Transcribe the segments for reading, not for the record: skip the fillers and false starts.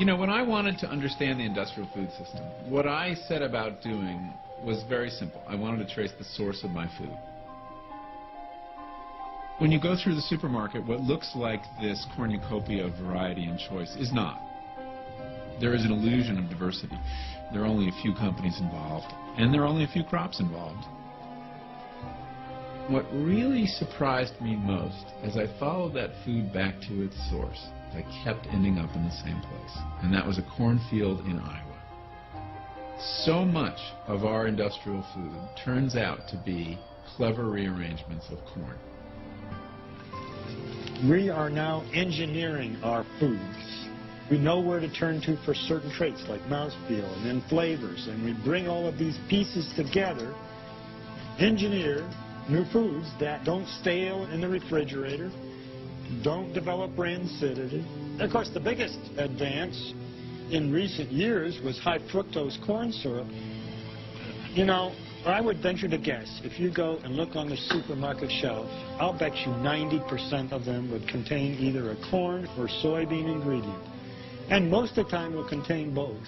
You know, when I wanted to understand the industrial food system, what I set about doing was very simple. I wanted to trace the source of my food. When you go through the supermarket, what looks like this cornucopia of variety and choice is not. There is an illusion of diversity. There are only a few companies involved, and there are only a few crops involved. What really surprised me most, as I followed that food back to its source, I kept ending up in the same place, and that was a cornfield in Iowa. So much of our industrial food turns out to be clever rearrangements of corn. We are now engineering our foods. We know where to turn to for certain traits like mouthfeel and then flavors, and we bring all of these pieces together, engineer new foods that don't stale in the refrigerator, don't develop rancidity. Of course, the biggest advance in recent years was high fructose corn syrup. You know, I would venture to guess, if you go and look on the supermarket shelf, I'll bet you 90% of them would contain either a corn or soybean ingredient. And most of the time will contain both.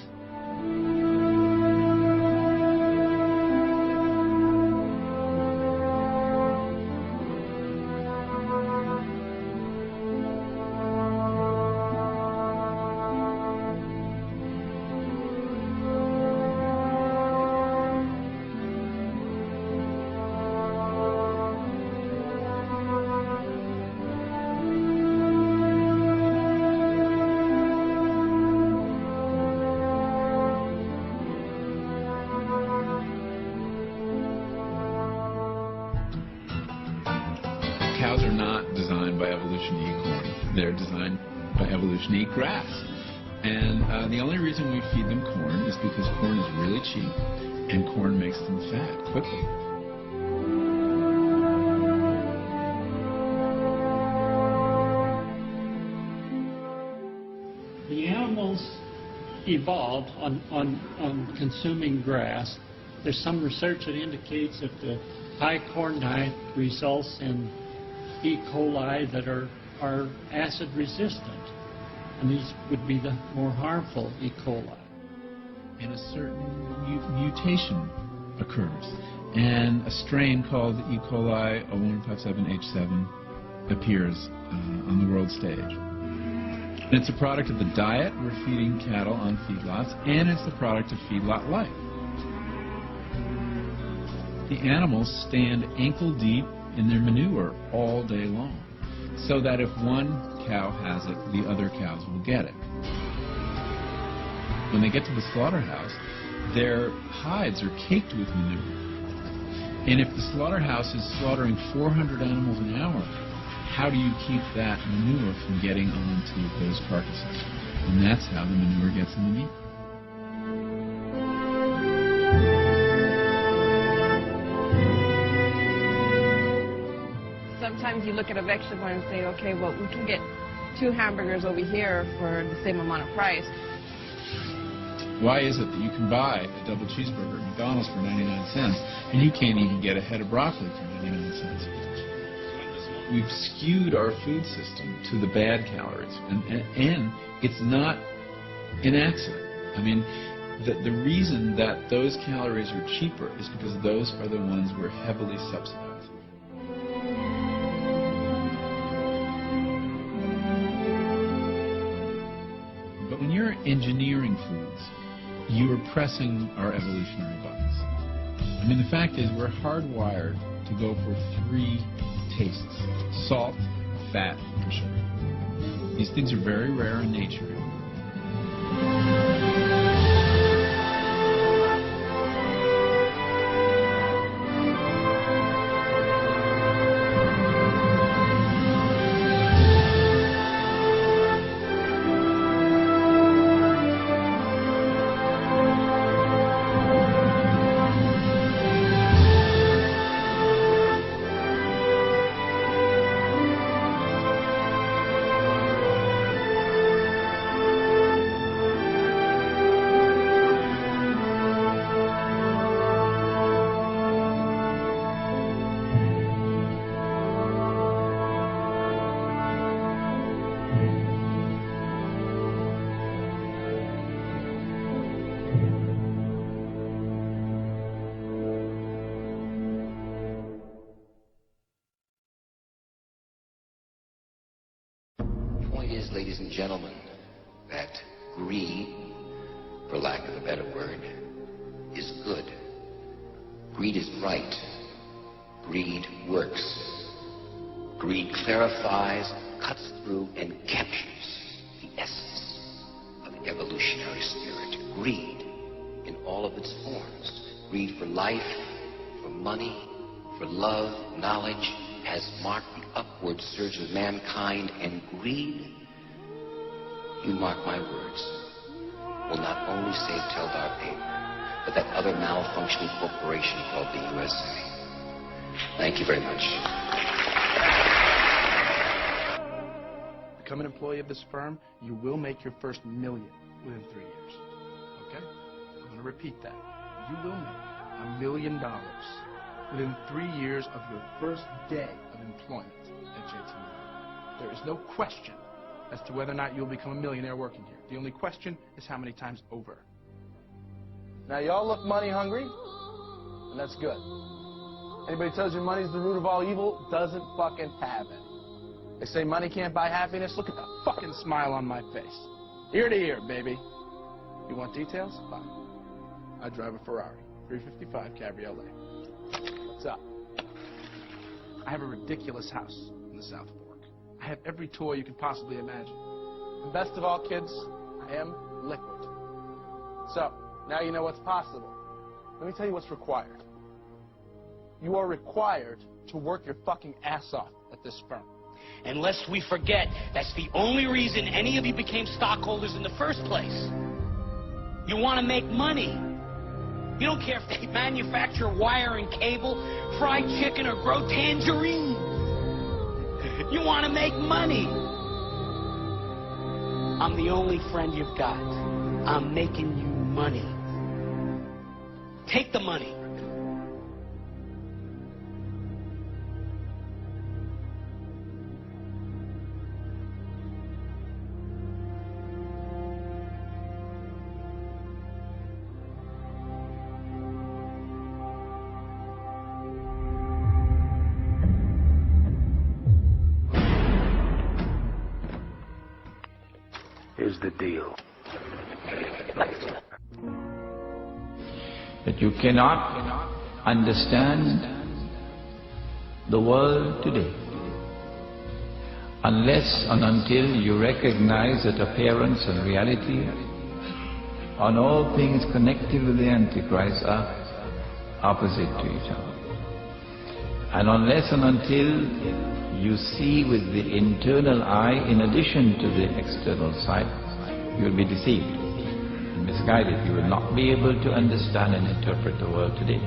Cows are not designed by evolution to eat corn. They're designed by evolution to eat grass. And the only reason we feed them corn is because corn is really cheap, and corn makes them fat quickly. The animals evolved on consuming grass. There's some research that indicates that the high corn diet results in E. coli that are acid resistant, and these would be the more harmful E. coli. And a certain mutation occurs, and a strain called E. coli 0157H7 appears on the world stage. And it's a product of the diet we're feeding cattle on feedlots, and it's the product of feedlot life. The animals stand ankle deep in their manure all day long, so that if one cow has it, the other cows will get it. When they get to the slaughterhouse, their hides are caked with manure. And if the slaughterhouse is slaughtering 400 animals an hour, how do you keep that manure from getting onto those carcasses? And that's how the manure gets in the meat. Sometimes you look at a vegetable and say, okay, well, we can get 2 hamburgers over here for the same amount of price. Why is it that you can buy a double cheeseburger at McDonald's for 99 cents and you can't even get a head of broccoli for 99 cents? We've skewed our food system to the bad calories, and it's not an accident. I mean, the reason that those calories are cheaper is because those are the ones we're heavily subsidizing. But when you're engineering foods, you are pressing our evolutionary buttons. I mean, the fact is we're hardwired to go for 3 tastes: salt, fat, and sugar. These things are very rare in nature. is, ladies and gentlemen, that greed, for lack of a better word, is good. Greed is right. Greed works. Greed clarifies, cuts through, and captures the essence of the evolutionary spirit. Greed in all of its forms. Greed for life, for money, for love, knowledge, has marked the upward surge of mankind, and greed, you mark my words, will not only save Teldar Paper, but that other malfunctioning corporation called the USA. Thank you very much. Become an employee of this firm, you will make your first $1 million within 3 years. Okay? I'm going to repeat that. You will make $1 million within 3 years of your first day of employment at JT Morgan. There is no question as to whether or not you'll become a millionaire working here. The only question is how many times over. Now, y'all look money hungry, and that's good. Anybody tells you money's the root of all evil doesn't fucking have it. They say money can't buy happiness. Look at the fucking smile on my face. Ear to ear, baby. You want details? Fine. I drive a Ferrari, 355 Cabriolet. What's up? I have a ridiculous house in the South Fork. I have every toy you could possibly imagine. And best of all, kids, I am liquid. So, now you know what's possible. Let me tell you what's required. You are required to work your fucking ass off at this firm. And lest we forget, that's the only reason any of you became stockholders in the first place. You want to make money. You don't care if they manufacture wire and cable, fried chicken, or grow tangerines. You want to make money. I'm the only friend you've got. I'm making you money. Take the money. Here's the deal. That you cannot understand the world today unless and until you recognize that appearance and reality on all things connected with the Antichrist are opposite to each other. And unless and until you see with the internal eye in addition to the external sight, you will be deceived and misguided. You will not be able to understand and interpret the world today.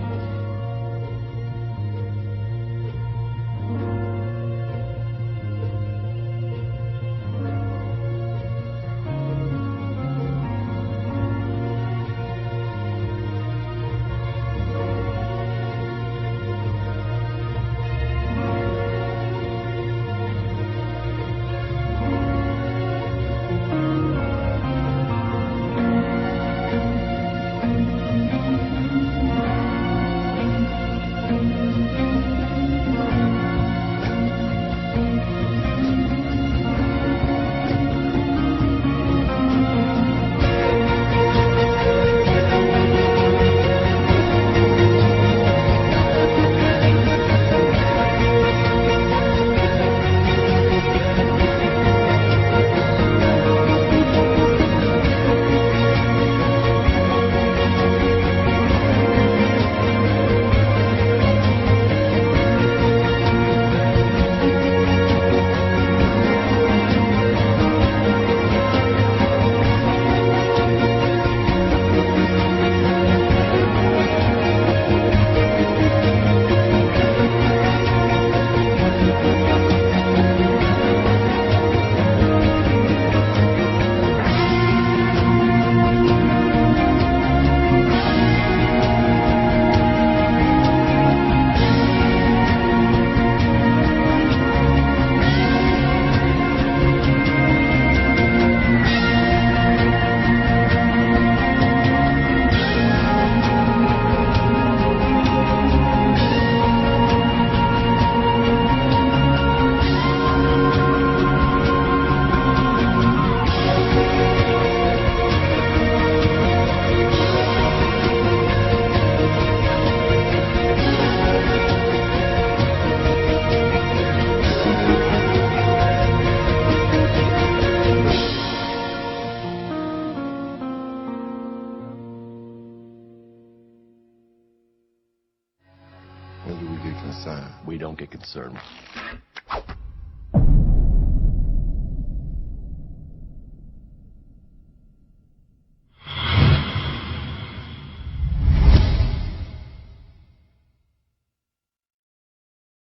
concern.